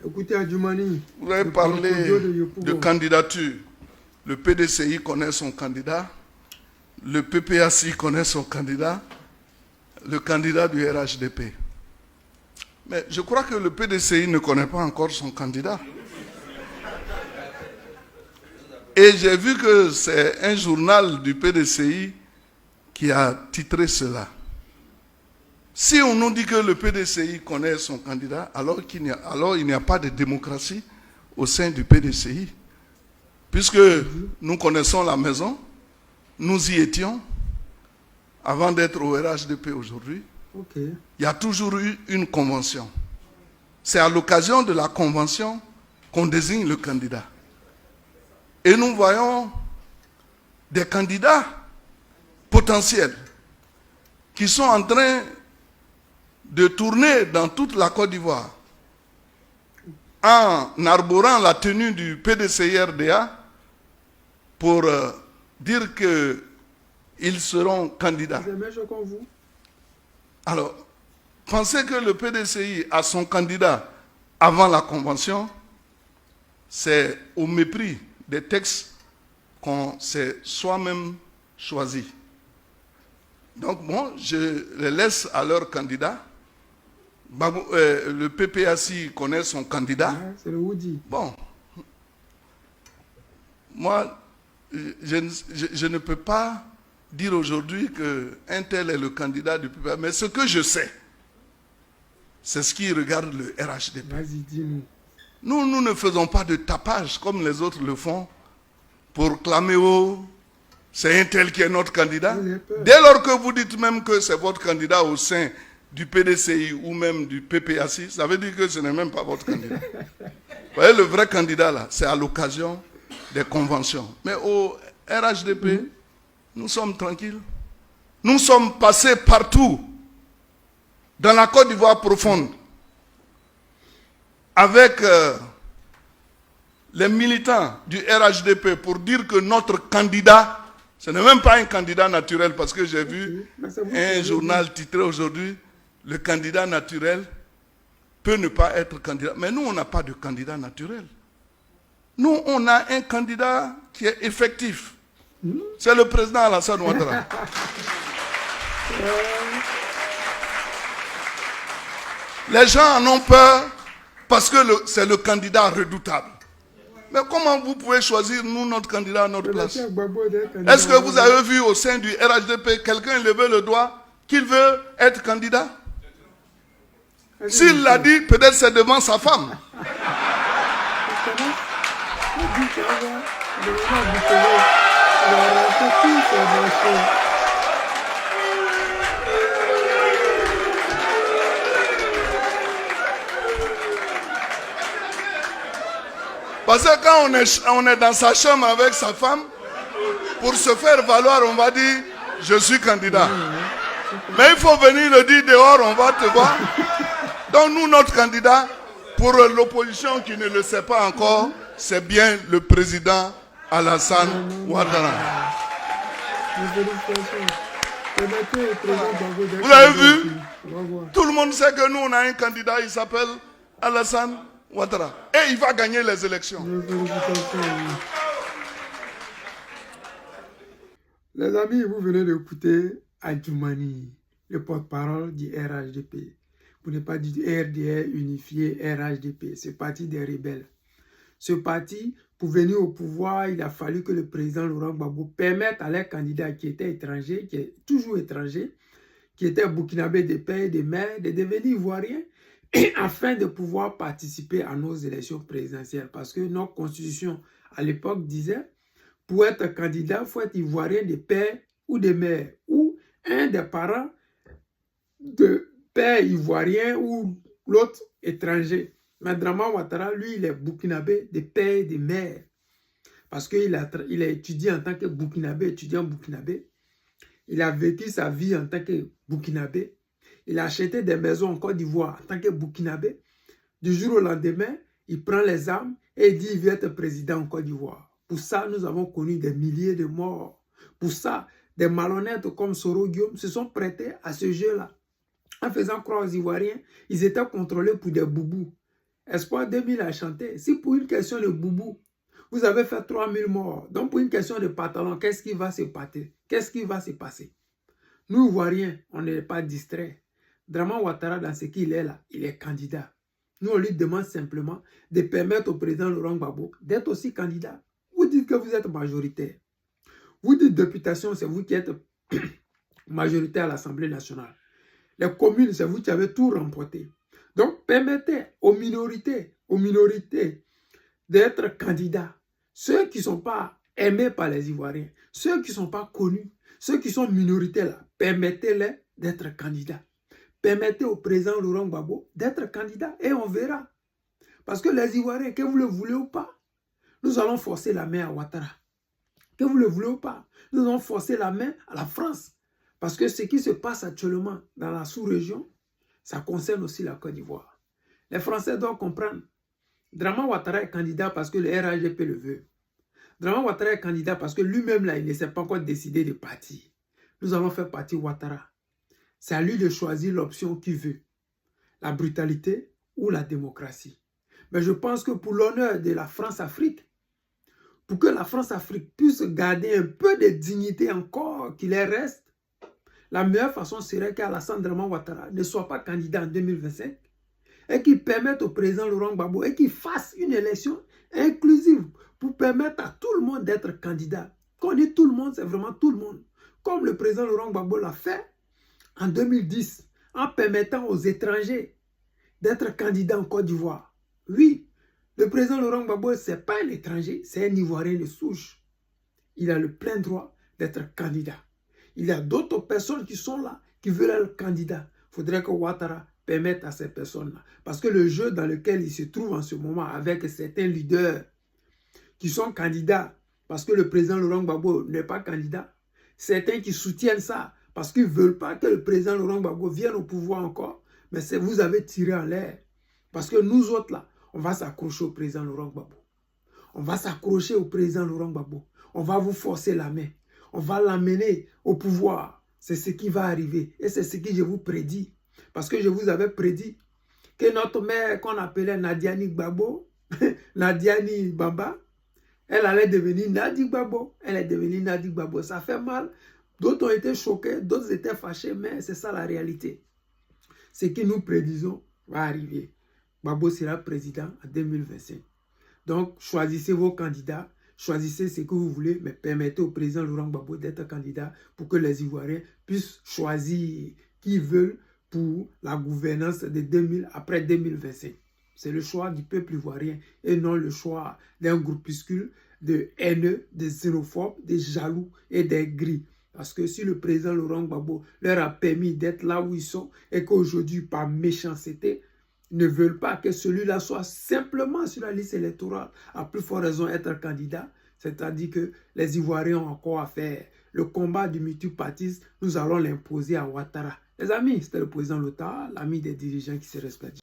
Écoutez, Adjoumani, Vous avez le parlé porte-parole de de Yopougon. candidature. Le PDCI connaît son candidat. Le PPACI connaît son candidat. Le candidat du RHDP. Mais je crois que le PDCI ne connaît pas encore son candidat. Et j'ai vu que c'est un journal du PDCI qui a titré cela. Si on nous dit que le PDCI connaît son candidat, alors il n'y a pas de démocratie au sein du PDCI. Puisque nous connaissons la maison, nous y étions avant d'être au RHDP aujourd'hui. Okay. Il y a toujours eu une convention. C'est à l'occasion de la convention qu'on désigne le candidat. Et nous voyons des candidats potentiels qui sont en train de tourner dans toute la Côte d'Ivoire en arborant la tenue du PDCI-RDA pour dire qu'ils seront candidats. Alors, penser que le PDCI a son candidat avant la convention, c'est au mépris des textes qu'on s'est soi-même choisi. Donc bon, je les laisse à leur candidat. Le PPACI connaît son candidat. C'est le Woody. Bon, moi, je ne peux pas dire aujourd'hui qu'un tel est le candidat du PPACI, mais ce que je sais, c'est ce qui regarde le RHDP. Vas-y, dis-nous. Nous ne faisons pas de tapage comme les autres le font pour clamer haut, c'est un tel qui est notre candidat. Dès lors que vous dites même que c'est votre candidat au sein du PDCI ou même du PPACI, ça veut dire que ce n'est même pas votre candidat. Vous voyez, le vrai candidat là, c'est à l'occasion des conventions. Mais au RHDP, nous sommes tranquilles. Nous sommes passés partout dans la Côte d'Ivoire profonde avec les militants du RHDP pour dire que notre candidat, ce n'est même pas un candidat naturel, parce que j'ai vu un journal titré aujourd'hui, le candidat naturel peut ne pas être candidat. Mais nous, on n'a pas de candidat naturel. Nous, on a un candidat qui est effectif. C'est le président Alassane Ouattara. Les gens en ont peur parce que c'est le candidat redoutable. Mais comment vous pouvez choisir, nous, notre candidat à notre place? Est-ce que vous avez vu au sein du RHDP quelqu'un lever le doigt qu'il veut être candidat? S'il l'a dit, peut-être c'est devant sa femme. Parce que quand on est dans sa chambre avec sa femme, pour se faire valoir, on va dire, je suis candidat. Mais il faut venir le dire dehors, on va te voir. Donc nous, notre candidat, pour l'opposition qui ne le sait pas encore, c'est bien le président Alassane Ouattara. Vous avez vu? Tout le monde sait que nous, on a un candidat, il s'appelle Alassane Ouattara. Et il va gagner les élections. Les amis, vous venez d'écouter Adjoumani, le porte-parole du RHDP. Pour ne pas dire RDR unifié, RHDP. C'est parti des rebelles. Ce parti, pour venir au pouvoir, il a fallu que le président Laurent Gbagbo permette à les candidats qui étaient étrangers, qui est toujours étrangers, qui étaient burkinabés des pères et des mères, de devenir ivoiriens afin de pouvoir participer à nos élections présidentielles. Parce que notre constitution, à l'époque, disait, pour être candidat, il faut être ivoirien des pères ou des mères, ou un des parents de père ivoirien ou l'autre étranger. Mais Drama Ouattara, lui, il est burkinabé des pères et des mères. Parce qu'il a étudié en tant que burkinabé, étudiant burkinabé. Il a vécu sa vie en tant que burkinabé. Il a acheté des maisons en Côte d'Ivoire en tant que burkinabé. Du jour au lendemain, il prend les armes et il dit qu'il veut être président en Côte d'Ivoire. Pour ça, nous avons connu des milliers de morts. Pour ça, des malhonnêtes comme Soro Guillaume se sont prêtés à ce jeu-là. En faisant croire aux Ivoiriens, ils étaient contrôlés pour des boubous. Espoir 2000 a chanté. Si pour une question de boubou, vous avez fait 3000 morts, donc pour une question de pantalon, qu'est-ce qui va se passer? Qu'est-ce qui va se passer? Nous, Ivoiriens, on n'est pas distraits. Draman Ouattara, dans ce qu'il est là, il est candidat. Nous, on lui demande simplement de permettre au président Laurent Gbagbo d'être aussi candidat. Vous dites que vous êtes majoritaire. Vous dites députation, c'est vous qui êtes majoritaire à l'Assemblée nationale. Les communes, c'est vous qui avez tout remporté. Donc, permettez aux minorités d'être candidats. Ceux qui ne sont pas aimés par les Ivoiriens, ceux qui ne sont pas connus, ceux qui sont minorités là, permettez-les d'être candidats. Permettez au président Laurent Gbagbo d'être candidat et on verra. Parce que les Ivoiriens, que vous le voulez ou pas, nous allons forcer la main à Ouattara. Que vous le voulez ou pas, nous allons forcer la main à la France. Parce que ce qui se passe actuellement dans la sous-région, ça concerne aussi la Côte d'Ivoire. Les Français doivent comprendre. Draman Ouattara est candidat parce que le RHDP le veut. Draman Ouattara est candidat parce que lui-même, là, il ne s'est pas encore décidé de partir. Nous allons faire partir Ouattara. C'est à lui de choisir l'option qu'il veut. La brutalité ou la démocratie. Mais je pense que pour l'honneur de la France-Afrique, pour que la France-Afrique puisse garder un peu de dignité encore qu'il reste, la meilleure façon serait qu'Alassane Draman Ouattara ne soit pas candidat en 2025 et qu'il permette au président Laurent Gbagbo et qu'il fasse une élection inclusive pour permettre à tout le monde d'être candidat. Quand on dit tout le monde, c'est vraiment tout le monde. Comme le président Laurent Gbagbo l'a fait en 2010 en permettant aux étrangers d'être candidats en Côte d'Ivoire. Oui, le président Laurent Gbagbo, ce n'est pas un étranger, c'est un Ivoirien de souche. Il a le plein droit d'être candidat. Il y a d'autres personnes qui sont là, qui veulent être candidats. Il faudrait que Ouattara permette à ces personnes-là. Parce que le jeu dans lequel il se trouve en ce moment avec certains leaders qui sont candidats, parce que le président Laurent Gbagbo n'est pas candidat, certains qui soutiennent ça, parce qu'ils ne veulent pas que le président Laurent Gbagbo vienne au pouvoir encore, mais vous avez tiré en l'air. Parce que nous autres là, on va s'accrocher au président Laurent Gbagbo. On va s'accrocher au président Laurent Gbagbo. On va vous forcer la main. On va l'amener au pouvoir. C'est ce qui va arriver. Et c'est ce que je vous prédis. Parce que je vous avais prédit que notre mère qu'on appelait Nadiani Gbagbo, Nadiani Baba, elle allait devenir Nadi Gbagbo. Elle est devenue Nadi Gbagbo. Ça fait mal. D'autres ont été choqués, d'autres étaient fâchés, mais c'est ça la réalité. Ce que nous prédisons va arriver. Gbagbo sera président en 2025. Donc, choisissez vos candidats. Choisissez ce que vous voulez, mais permettez au président Laurent Gbagbo d'être candidat pour que les Ivoiriens puissent choisir qui ils veulent pour la gouvernance de après 2025. C'est le choix du peuple ivoirien et non le choix d'un groupuscule de haineux, des xénophobes, des jaloux et des gris. Parce que si le président Laurent Gbagbo leur a permis d'être là où ils sont et qu'aujourd'hui, par méchanceté, ne veulent pas que celui-là soit simplement sur la liste électorale, à plus forte raison être candidat, c'est-à-dire que les Ivoiriens ont encore à faire. Le combat du multipartisme, nous allons l'imposer à Ouattara. Les amis, c'était le président Ouattara, l'ami des dirigeants qui se respectent.